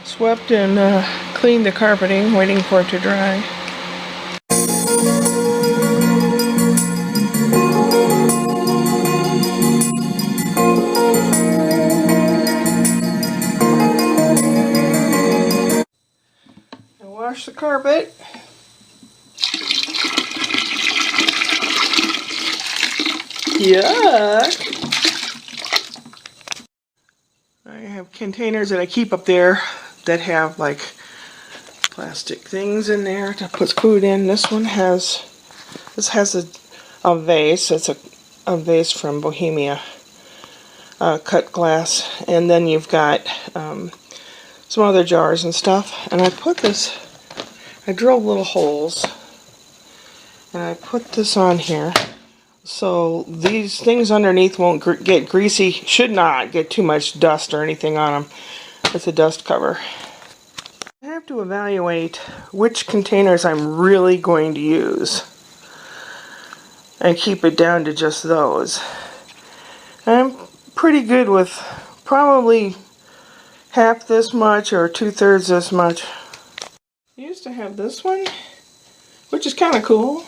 Swept and cleaned the carpeting, waiting for it to dry. I washed the carpet. Yuck! I have containers that I keep up there that have like plastic things in there to put food in. This has a vase. It's a vase from Bohemia, cut glass, and then you've got some other jars and stuff. And I drilled little holes, and I put this on here so these things underneath won't get greasy. Should not get too much dust or anything on them. It's a dust cover. I have to evaluate which containers I'm really going to use and keep it down to just those. I'm pretty good with probably half this much or 2/3 this much. I used to have this one, which is kind of cool,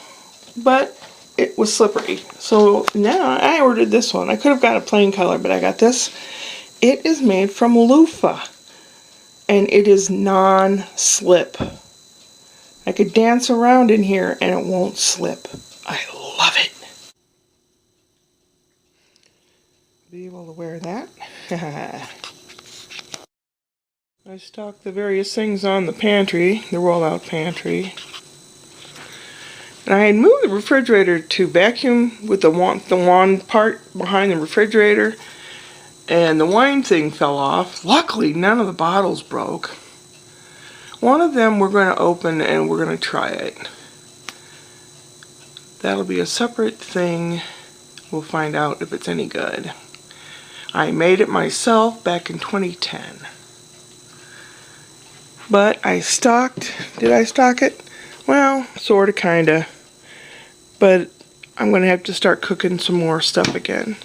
but it was slippery. So now I ordered this one. I could have got a plain color, but I got this. It is made from loofah, and it is non-slip. I could dance around in here and it won't slip. I love it. Be able to wear that. I stocked the various things on the pantry, the roll-out pantry. And I had moved the refrigerator to vacuum with the wand part behind the refrigerator, and the wine thing fell off. Luckily, none of the bottles broke. One of them we're going to open and we're going to try it. That'll be a separate thing. We'll find out if it's any good. I made it myself back in 2010. But did I stock it? Well, sorta, kinda. But I'm gonna have to start cooking some more stuff again.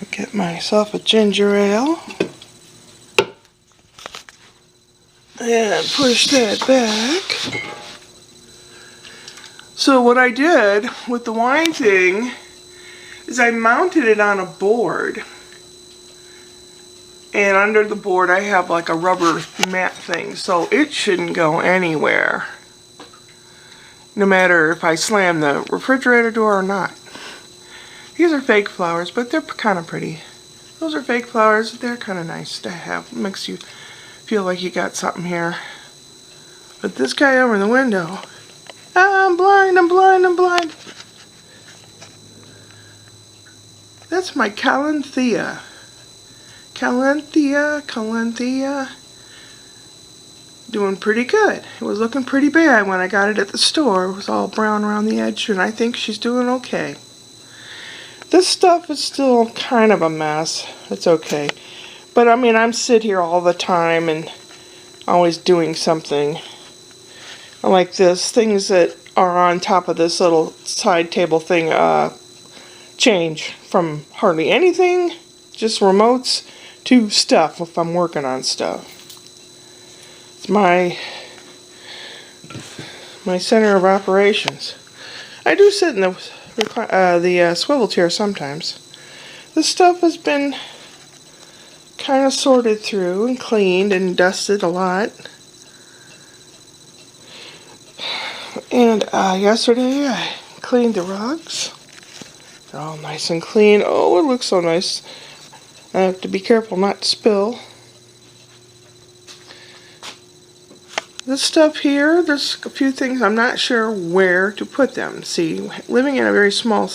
I get myself a ginger ale. And push that back. So what I did with the wine thing is I mounted it on a board. And under the board I have like a rubber mat thing, so it shouldn't go anywhere, no matter if I slam the refrigerator door or not. These are fake flowers, but they're kind of pretty. Those are fake flowers. They're kind of nice to have. Makes you feel like you got something here. But this guy over the window, I'm blind, I'm blind, I'm blind. That's my Calanthea. Calanthea. Doing pretty good. It was looking pretty bad when I got it at the store. It was all brown around the edge, and I think she's doing okay. This stuff is still kind of a mess. It's okay. But I mean, I'm sit here all the time and always doing something. I like this. Things that are on top of this little side table thing change from hardly anything, just remotes, to stuff if I'm working on stuff. It's my center of operations. I do sit in the swivel chair sometimes. This stuff has been kind of sorted through and cleaned and dusted a lot. And yesterday I cleaned the rugs. They're all nice and clean. Oh, it looks so nice. I have to be careful not to spill. This stuff here, there's a few things I'm not sure where to put them. See, living in a very small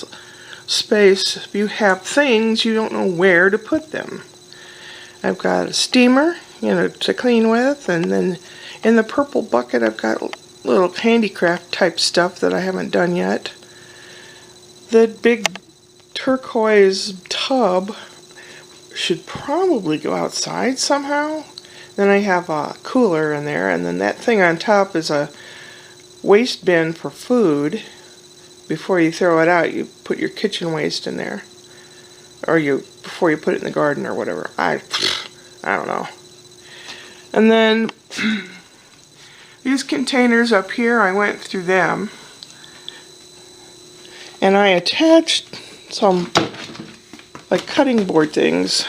space, if you have things, you don't know where to put them. I've got a steamer, to clean with, and then in the purple bucket I've got little handicraft type stuff that I haven't done yet. The big turquoise tub should probably go outside somehow. Then I have a cooler in there, and then that thing on top is a waste bin for food. Before you throw it out, you put your kitchen waste in there, or before you put it in the garden or whatever. I don't know. And then these containers up here, I went through them. And I attached some like cutting board things.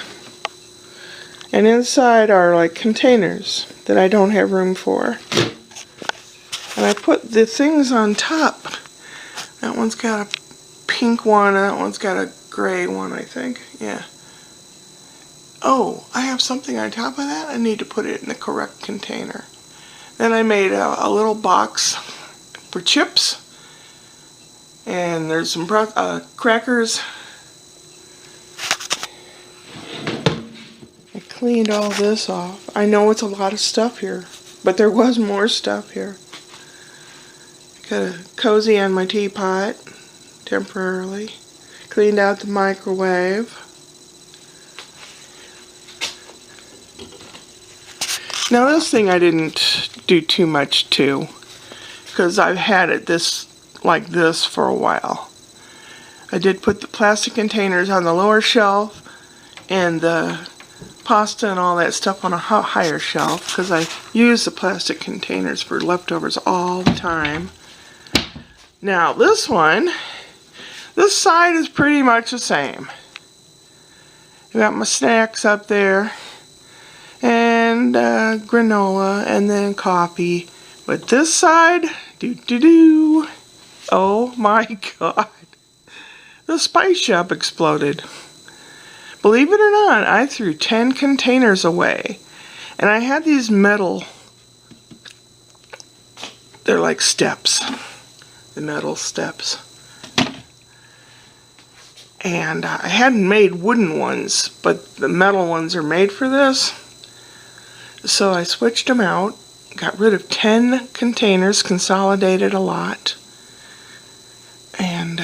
And inside are like containers that I don't have room for. And I put the things on top. That one's got a pink one and that one's got a gray one, I think. Yeah. Oh, I have something on top of that. I need to put it in the correct container. Then I made a little box for chips. And there's some crackers. I cleaned all this off. I know it's a lot of stuff here, but there was more stuff here. Got a cozy on my teapot, temporarily. Cleaned out the microwave. Now this thing I didn't do too much to, because I've had it like this for a while. I did put the plastic containers on the lower shelf and the pasta and all that stuff on a higher shelf, because I use the plastic containers for leftovers all the time. Now this one, this side is pretty much the same. I got my snacks up there and granola and then coffee. But this side, oh my God, the spice shop exploded. Believe it or not, I threw 10 containers away. And I had these metal, they're like steps, the metal steps. And I hadn't made wooden ones, but the metal ones are made for this. So I switched them out, got rid of 10 containers, consolidated a lot. And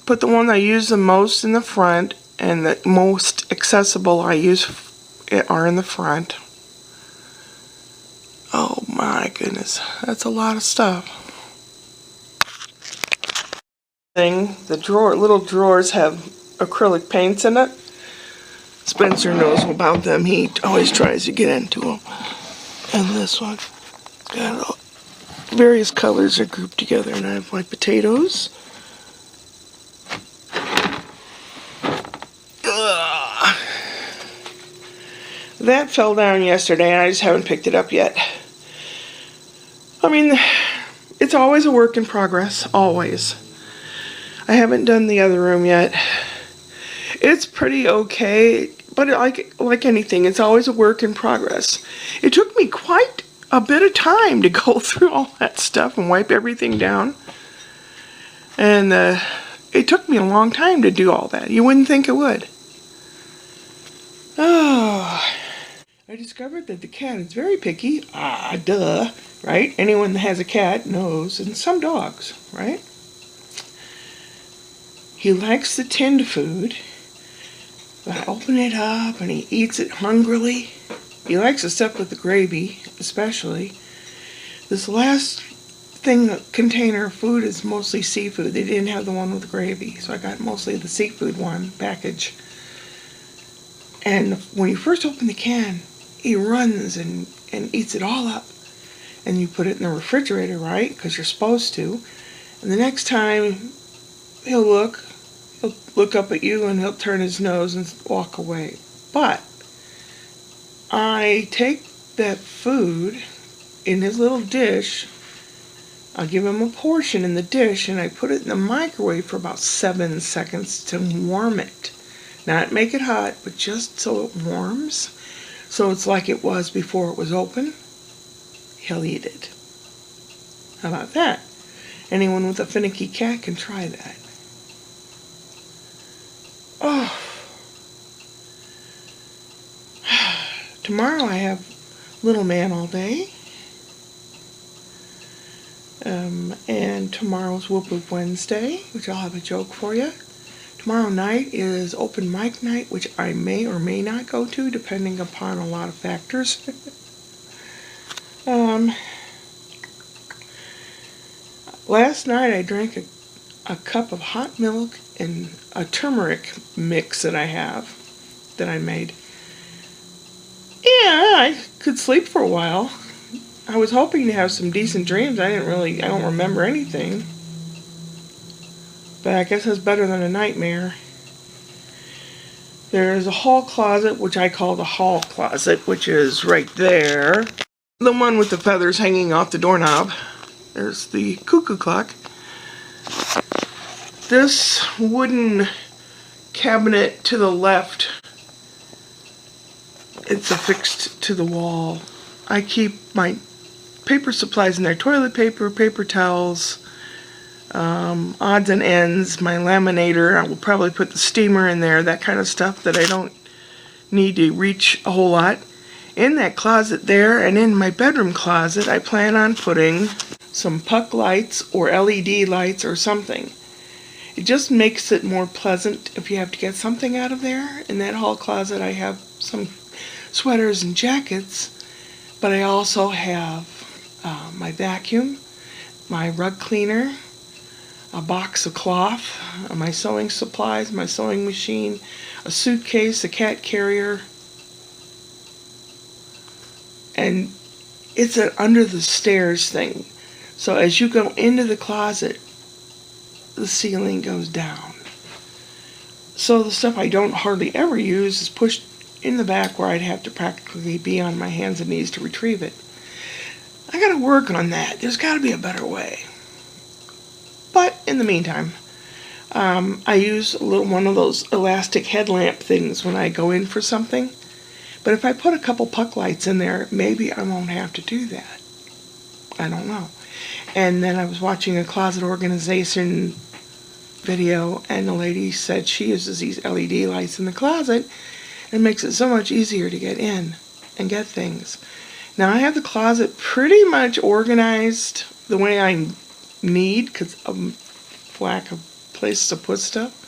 put the one I use the most in the front, and the most accessible I use are in the front. Oh my goodness, that's a lot of stuff. The little drawers have acrylic paints in it. Spencer knows about them. He always tries to get into them. And this one, got various colors are grouped together, and I have my potatoes. That fell down yesterday and I just haven't picked it up yet. I mean, it's always a work in progress, always. I haven't done the other room yet. It's pretty okay, but like anything, it's always a work in progress. It took me quite a bit of time to go through all that stuff and wipe everything down. And it took me a long time to do all that. You wouldn't think it would. Oh, I discovered that the cat is very picky. Ah, duh, right? Anyone that has a cat knows, and some dogs, right? He likes the tinned food. I open it up and he eats it hungrily. He likes the stuff with the gravy, especially. This last container of food is mostly seafood. They didn't have the one with the gravy, so I got mostly the seafood one package. And when you first open the can, he runs and eats it all up. And you put it in the refrigerator, right? Because you're supposed to. And the next time, he'll look up at you and he'll turn his nose and walk away. But I take that food in his little dish, I'll give him a portion in the dish, and I put it in the microwave for about 7 seconds to warm it. Not make it hot, but just so it warms. So it's like it was before it was open. He'll eat it. How about that? Anyone with a finicky cat can try that. Oh. Tomorrow I have Little Man all day. And tomorrow's Whoop Whoop Wednesday, which I'll have a joke for you. Tomorrow night is open mic night, which I may or may not go to, depending upon a lot of factors. Last night I drank a cup of hot milk and a turmeric mix that I made. And I could sleep for a while. I was hoping to have some decent dreams. I don't remember anything. But I guess it's better than a nightmare. There's a hall closet, which I call the hall closet, which is right there. The one with the feathers hanging off the doorknob. There's the cuckoo clock. This wooden cabinet to the left, it's affixed to the wall. I keep my paper supplies in there, toilet paper, paper towels, odds and ends, my laminator. I will probably put the steamer in there, that kind of stuff that I don't need to reach a whole lot. In that closet there, and in my bedroom closet, I plan on putting some puck lights or LED lights or something. It just makes it more pleasant if you have to get something out of there. In that hall closet I have some sweaters and jackets, but I also have my vacuum, my rug cleaner, a box of cloth, my sewing supplies, my sewing machine, a suitcase, a cat carrier, and it's an under the stairs thing. So as you go into the closet, the ceiling goes down. So the stuff I don't hardly ever use is pushed in the back where I'd have to practically be on my hands and knees to retrieve it. I gotta work on that. There's gotta be a better way. But in the meantime, I use one of those elastic headlamp things when I go in for something. But if I put a couple puck lights in there, maybe I won't have to do that. I don't know. And then I was watching a closet organization video, and the lady said she uses these LED lights in the closet and makes it so much easier to get in and get things. Now I have the closet pretty much organized the way I need because of lack of places to put stuff.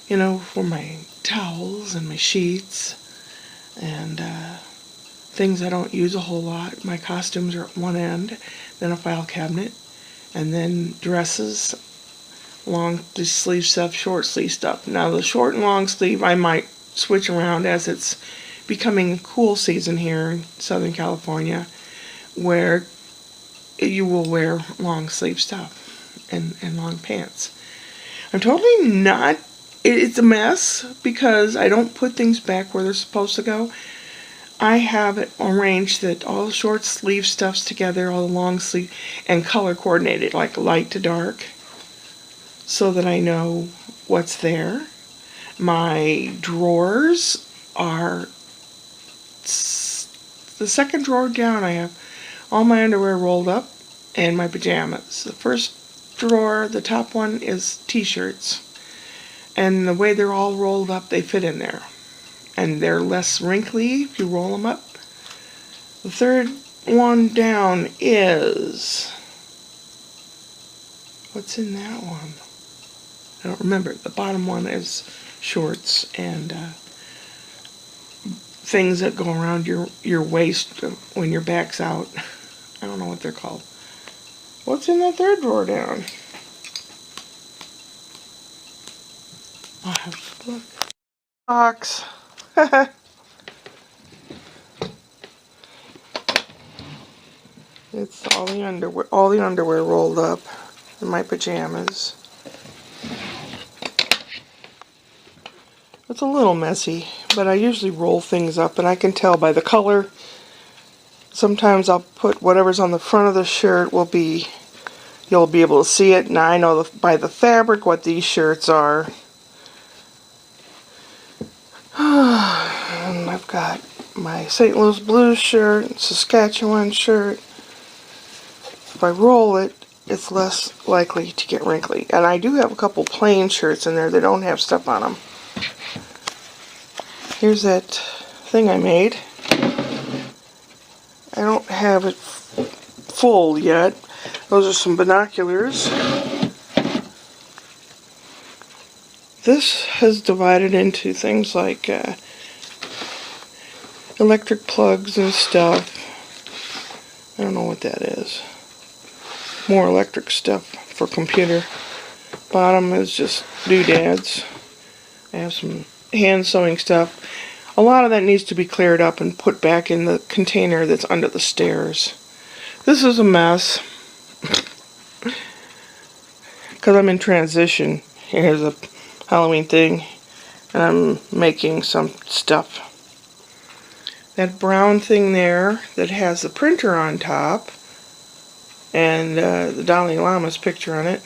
You know, for my towels and my sheets and things I don't use a whole lot. My costumes are at one end, then a file cabinet, and then dresses, long sleeve stuff, short sleeve stuff. Now the short and long sleeve I might switch around as it's becoming a cool season here in Southern California, where you will wear long sleeve stuff and long pants. I'm totally not, it's a mess because I don't put things back where they're supposed to go. I have it arranged that all the short sleeve stuff's together, all the long sleeve, and color coordinated, like light to dark, so that I know what's there. My drawers are, the second drawer down I have all my underwear rolled up and my pajamas. The first drawer, the top one, is t-shirts, and the way they're all rolled up, they fit in there. And they're less wrinkly if you roll them up. The third one down is, what's in that one? I don't remember. The bottom one is shorts and things that go around your waist when your back's out. I don't know what they're called. What's in that third drawer down? I'll have to look. Box. It's all the underwear rolled up in my pajamas. It's a little messy, but I usually roll things up, and I can tell by the color. Sometimes I'll put whatever's on the front of the shirt will be, you'll be able to see it. Now I know by the fabric what these shirts are. And I've got my St. Louis Blues shirt, Saskatchewan shirt. If I roll it, it's less likely to get wrinkly. And I do have a couple plain shirts in there that don't have stuff on them. Here's that thing I made. I don't have it full yet. Those are some binoculars. This has divided into things like electric plugs and stuff. I don't know what that is. More electric stuff for computer. Bottom is just doodads. I have some hand sewing stuff. A lot of that needs to be cleared up and put back in the container that's under the stairs. This is a mess because I'm in transition. Here's a Halloween thing, and I'm making some stuff. That brown thing there that has the printer on top and the Dalai Lama's picture on it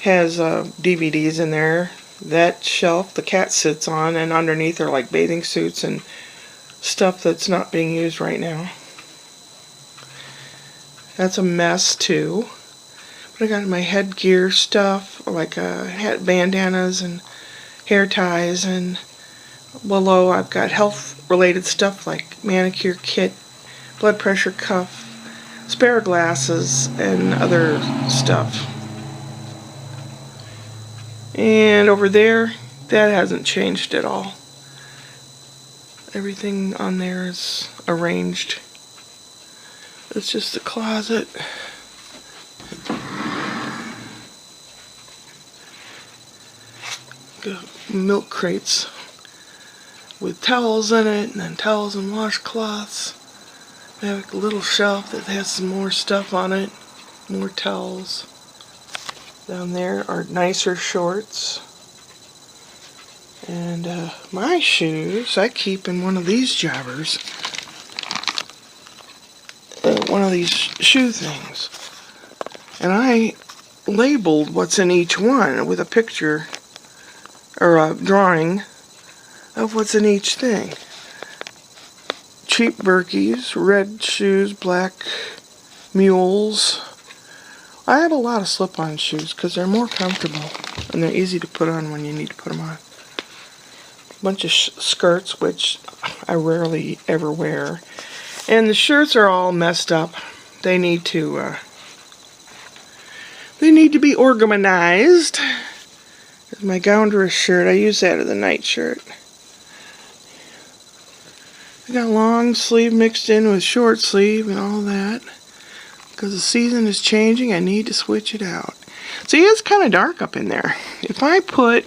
has DVDs in there. That shelf the cat sits on, and underneath are like bathing suits and stuff that's not being used right now. That's a mess too. But I got my headgear stuff, like hat bandanas and hair ties, and below I've got health related stuff like manicure kit, blood pressure cuff, spare glasses, and other stuff. And over there, that hasn't changed at all. Everything on there is arranged. It's just a closet. Got milk crates with towels in it, and then towels and washcloths. I have a little shelf that has some more stuff on it, more towels. Down there are nicer shorts. And my shoes I keep in one of these jobbers. One of these shoe things. And I labeled what's in each one with a picture or a drawing of what's in each thing. Cheap Birkies, red shoes, black mules. I have a lot of slip-on shoes because they're more comfortable and they're easy to put on when you need to put them on. A bunch of skirts, which I rarely ever wear. And the shirts are all messed up. They need to be organized. There's my Goundress shirt. I use that as a night shirt. I got long sleeve mixed in with short sleeve and all that. Because the season is changing, I need to switch it out. See, it's kind of dark up in there. If I put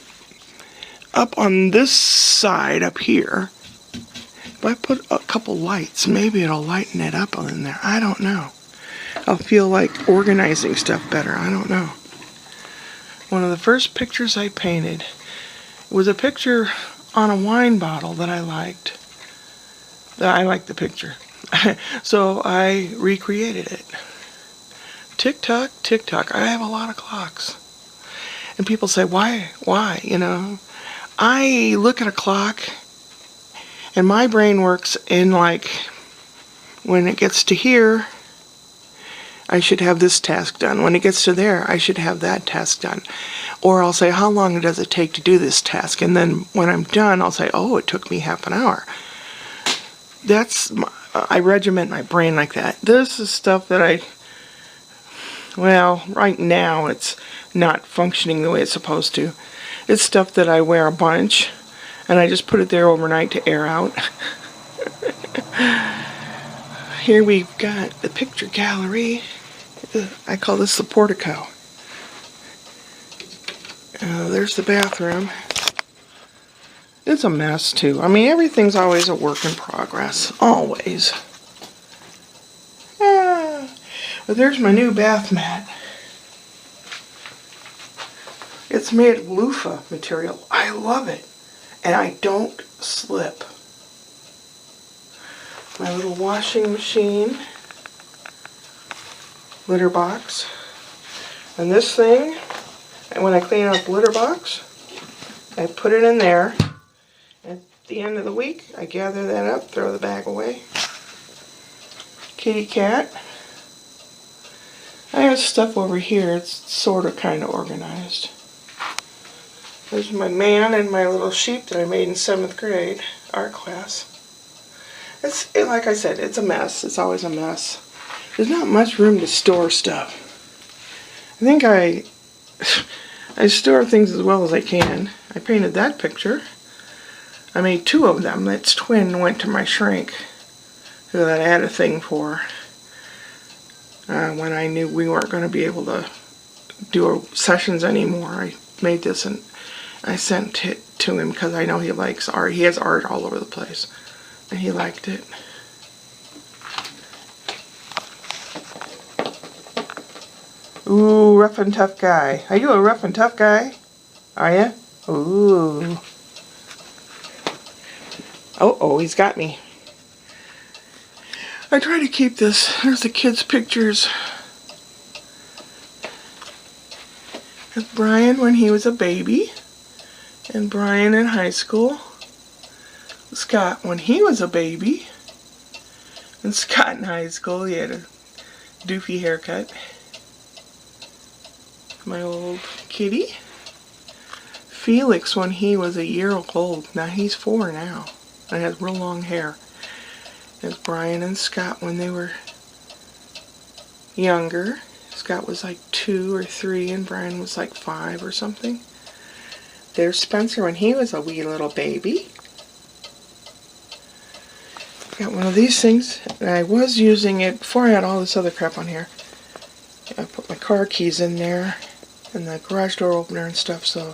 up on this side up here, if I put a couple lights, maybe it'll lighten it up in there. I don't know. I'll feel like organizing stuff better. I don't know. One of the first pictures I painted was a picture on a wine bottle that I liked. I liked the picture. So I recreated it. Tick-tock, tick-tock. I have a lot of clocks. And people say, why? Why? You know, I look at a clock and my brain works in like, when it gets to here, I should have this task done. When it gets to there, I should have that task done. Or I'll say, how long does it take to do this task? And then when I'm done, I'll say, oh, it took me half an hour. I regiment my brain like that. This is stuff that well, right now it's not functioning the way it's supposed to. It's stuff that I wear a bunch, and I just put it there overnight to air out. Here we've got the picture gallery. I call this the portico. There's the bathroom. It's a mess too. I mean, everything's always a work in progress. Always. But there's my new bath mat. It's made of loofah material. I love it. And I don't slip. My little washing machine. Litter box. And this thing, and when I clean out the litter box, I put it in there. At the end of the week, I gather that up, throw the bag away. Kitty cat. I have stuff over here. It's sort of kind of organized. There's my man and my little sheep that I made in 7th grade, art class. Like I said, it's a mess. It's always a mess. There's not much room to store stuff. I think I store things as well as I can. I painted that picture. I made 2 of them. That's twin went to my shrink, who that I had a thing for. When I knew we weren't going to be able to do sessions anymore, I made this, and I sent it to him because I know he likes art. He has art all over the place. And he liked it. Ooh, rough and tough guy. Are you a rough and tough guy? Are you? Ooh. Oh, he's got me. I try to keep this. There's the kids' pictures. There's Brian when he was a baby. And Brian in high school. Scott when he was a baby. And Scott in high school, he had a doofy haircut. My old kitty. Felix when he was a year old. Now he's 4 now. And has real long hair. There's Brian and Scott when they were younger. Scott was like 2 or 3 and Brian was like 5 or something. There's Spencer when he was a wee little baby. Got one of these things, and I was using it before I had all this other crap on here. I put my car keys in there, and the garage door opener and stuff, so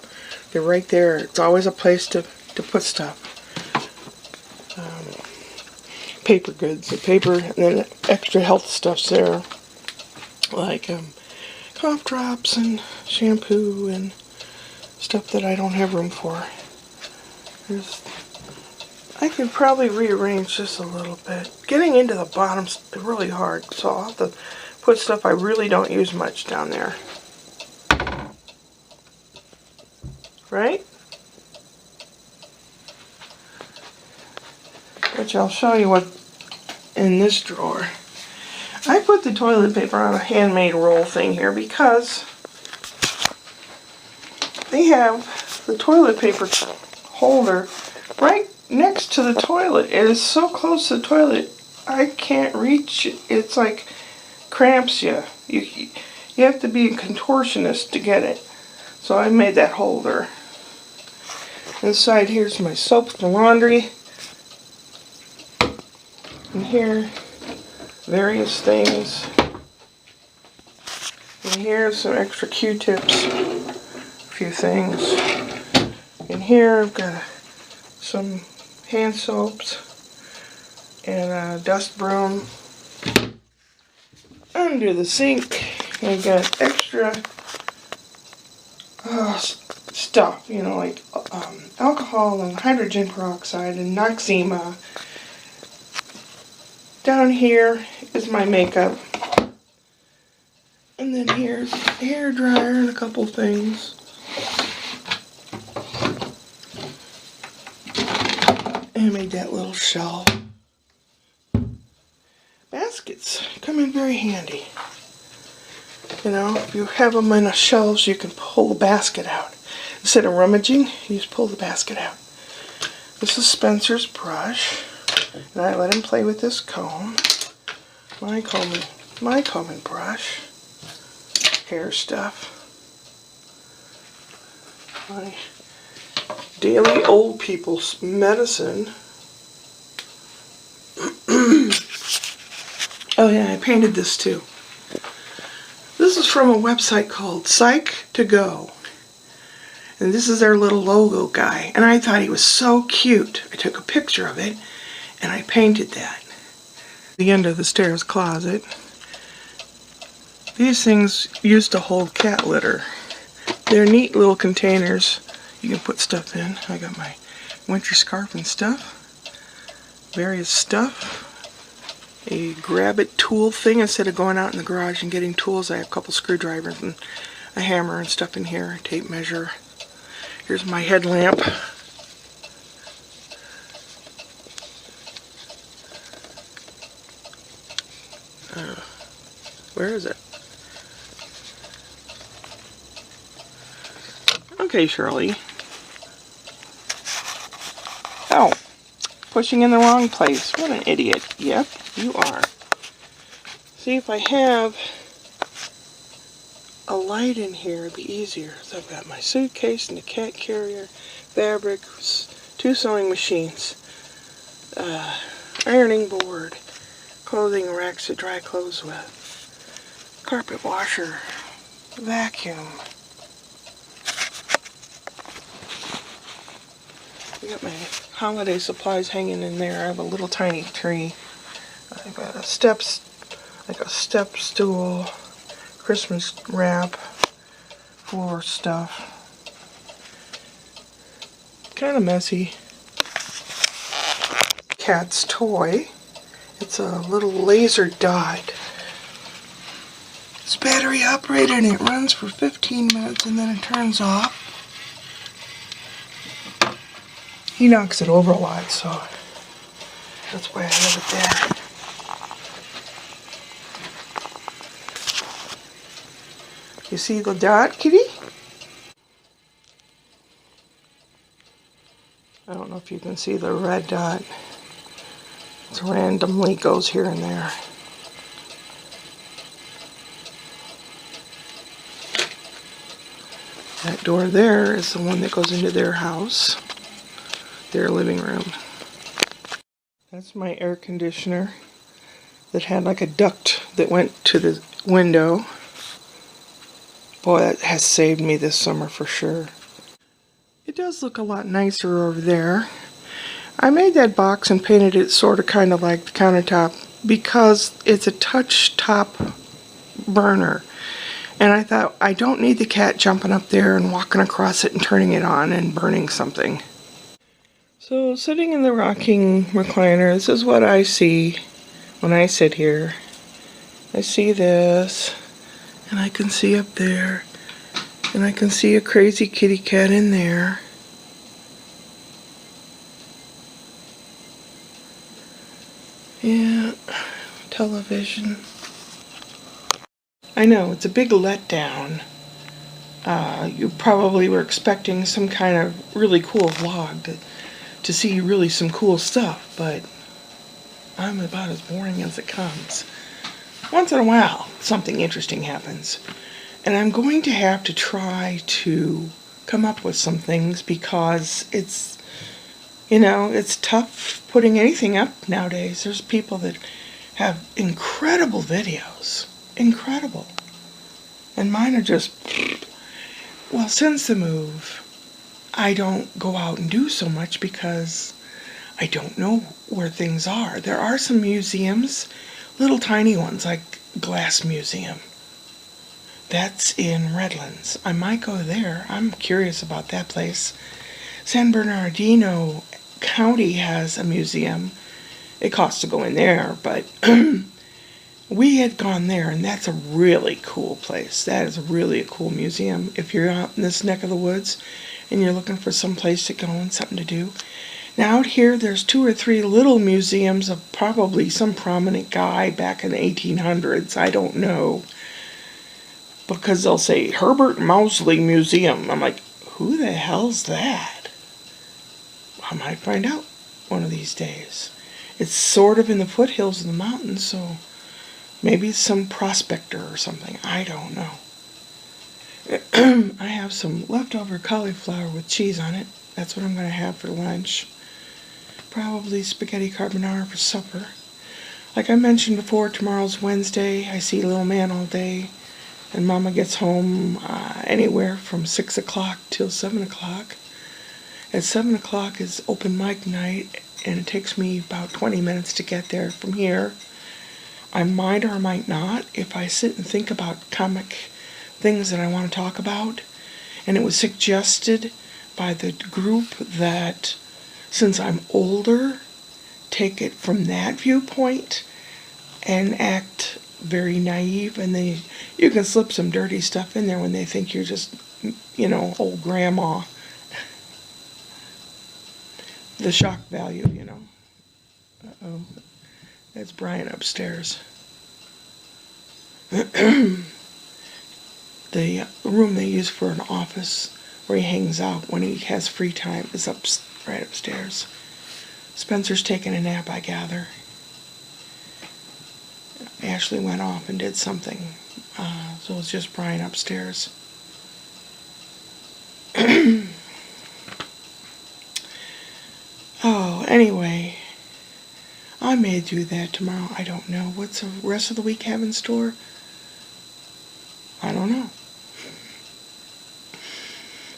they're right there. It's always a place to put stuff. Paper goods, and paper, and then extra health stuff's there, like cough drops and shampoo and stuff that I don't have room for. I could probably rearrange this a little bit. Getting into the bottom's really hard, so I'll have to put stuff I really don't use much down there. Right? Which I'll show you what in this drawer. I put the toilet paper on a handmade roll thing here because they have the toilet paper holder right next to the toilet. It is so close to the toilet, I can't reach it. It's like cramps you. You have to be a contortionist to get it. So I made that holder. Inside here's my soap for laundry. And here, various things. And here's some extra Q-tips. A few things. And here I've got some hand soaps and a dust broom. Under the sink, I've got extra stuff, you know, like alcohol and hydrogen peroxide and Noxzema. Down here is my makeup. And then here's a hair dryer and a couple things. And I made that little shelf. Baskets come in very handy. You know, if you have them in the shelves, you can pull the basket out. Instead of rummaging, you just pull the basket out. This is Spencer's brush. And I let him play with this comb. My combing brush. Hair stuff. My daily old people's medicine. Oh yeah, I painted this too. This is from a website called Psych2Go. And this is their little logo guy. And I thought he was so cute. I took a picture of it and I painted that. The end of the stairs closet. These things used to hold cat litter. They're neat little containers you can put stuff in. I got my winter scarf and stuff. Various stuff. A grab-it tool thing. Instead of going out in the garage and getting tools, I have a couple screwdrivers and a hammer and stuff in here. A tape measure. Here's my headlamp. Where is it? Okay, Shirley. Oh, pushing in the wrong place. What an idiot. Yep, you are. See, if I have a light in here, it'd be easier. So I've got my suitcase and the cat carrier, fabric, 2 sewing machines, ironing board, clothing racks to dry clothes with, carpet washer, vacuum, got my holiday supplies hanging in there. I have a little tiny tree. I got a step stool, Christmas wrap, floor stuff. Kind of messy. Cat's toy. It's a little laser dot. It's battery operated and it runs for 15 minutes and then it turns off. He knocks it over a lot, so that's why I have it there. You see the dot, kitty? I don't know if you can see the red dot. It randomly goes here and there. That door there is the one that goes into their house, their living room. That's my air conditioner that had like a duct that went to the window. Boy, that has saved me this summer for sure. It does look a lot nicer over there. I made that box and painted it sort of kind of like the countertop because it's a touch top burner. And I thought, I don't need the cat jumping up there and walking across it and turning it on and burning something. So sitting in the rocking recliner, this is what I see when I sit here. I see this, and I can see up there, and I can see a crazy kitty cat in there. Yeah, television. I know, it's a big letdown. You probably were expecting some kind of really cool vlog to see really some cool stuff, but I'm about as boring as it comes. Once in a while, something interesting happens. And I'm going to have to try to come up with some things because it's, you know, it's tough putting anything up nowadays. There's people that have incredible videos. Incredible. And mine are just, well, since the move, I don't go out and do so much because I don't know where things are. There are some museums, little tiny ones like Glass Museum. That's in Redlands. I might go there. I'm curious about that place. San Bernardino County has a museum. It costs to go in there, but we had gone there, and that's a really cool place. That is really a cool museum. If you're out in this neck of the woods and you're looking for some place to go and something to do. Now out here, there's 2 or 3 little museums of probably some prominent guy back in the 1800s. I don't know. Because they'll say, Herbert Mousley Museum. I'm like, who the hell's that? I might find out one of these days. It's sort of in the foothills of the mountains, so maybe it's some prospector or something. I don't know. I have some leftover cauliflower with cheese on it. That's what I'm going to have for lunch. Probably spaghetti carbonara for supper. Like I mentioned before, tomorrow's Wednesday. I see little man all day. And Mama gets home anywhere from 6 o'clock till 7 o'clock. At 7 o'clock is open mic night, and it takes me about 20 minutes to get there from here. I might or might not if I sit and think about comic things that I want to talk about. And it was suggested by the group that since I'm older, take it from that viewpoint and act very naive, and you can slip some dirty stuff in there when they think you're just, you know, old grandma. The shock value, you know. Uh-oh. That's Brian upstairs. The room they use for an office where he hangs out when he has free time is right upstairs. Spencer's taking a nap, I gather. Ashley went off and did something, so it's just Brian upstairs. Oh, anyway, I may do that tomorrow. I don't know. What's the rest of the week have in store? I don't know.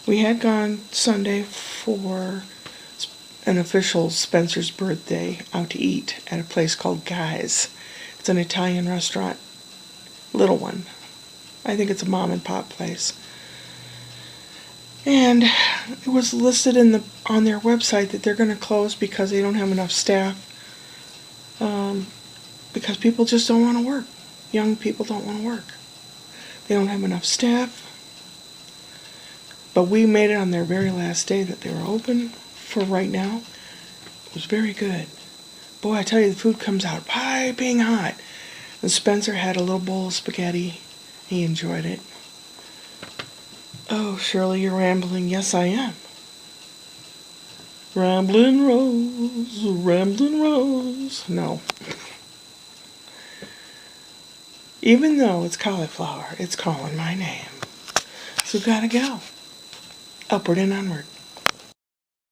We had gone Sunday for an official Spencer's birthday out to eat at a place called Guy's. It's an Italian restaurant, little one. I think it's a mom and pop place. And it was listed on their website that they're going to close because they don't have enough staff. Because people just don't want to work. Young people don't want to work. They don't have enough staff. But we made it on their very last day that they were open for right now. It was very good. Boy, I tell you, the food comes out piping hot. And Spencer had a little bowl of spaghetti. He enjoyed it. Oh, Shirley, you're rambling. Yes, I am. Ramblin' Rose, Ramblin' Rose. No. Even though it's cauliflower, it's calling my name. So gotta go. Upward and onward.